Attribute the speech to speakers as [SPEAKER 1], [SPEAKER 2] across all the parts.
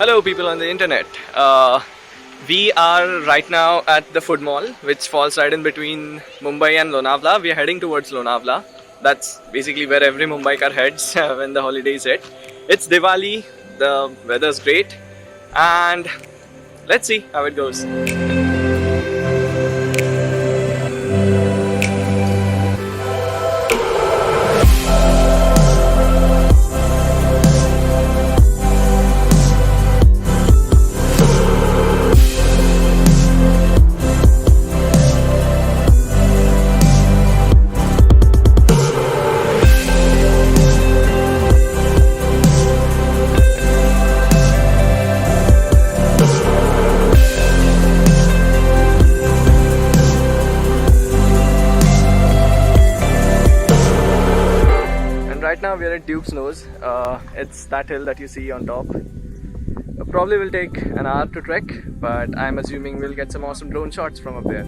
[SPEAKER 1] Hello people on the internet. We are right now at the food mall which falls right in between Mumbai and Lonavala. We are heading towards Lonavala. That's basically where every Mumbaikar heads when the holidays hit. It's Diwali, the weather's great, and let's see how it goes. Right now we are at Duke's Nose. It's that hill that you see on top. Probably will take an hour to trek, but I'm assuming we'll get some awesome drone shots from up there.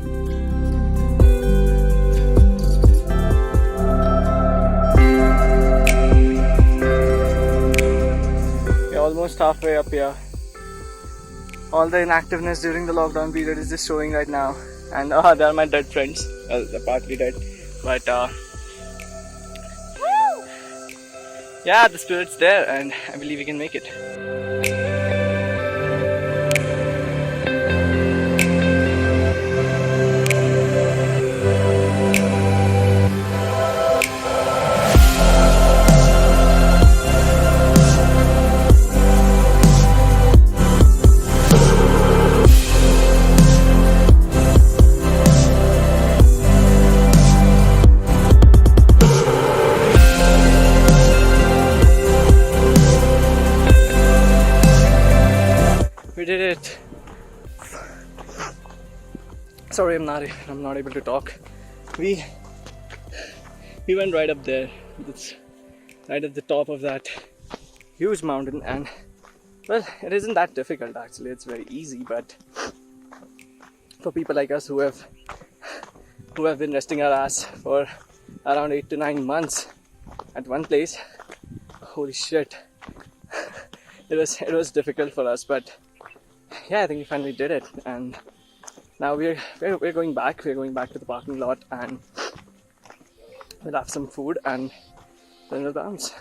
[SPEAKER 1] We're almost halfway up here. All the inactiveness during the lockdown period is just showing right now. And they are my dead friends. Well, they're partly dead, but yeah, the spirit's there and I believe we can make it. We did it. Sorry, I'm not able to talk. We went right up there. It's right at the top of that huge mountain, and well, it isn't that difficult actually. It's very easy, but for people like us who have been resting our ass for around 8 to 9 months at one place, holy shit, it was difficult for us, but yeah, I think we finally did it, and now we're going back. We're going back to the parking lot, and we'll have some food, and then we'll bounce.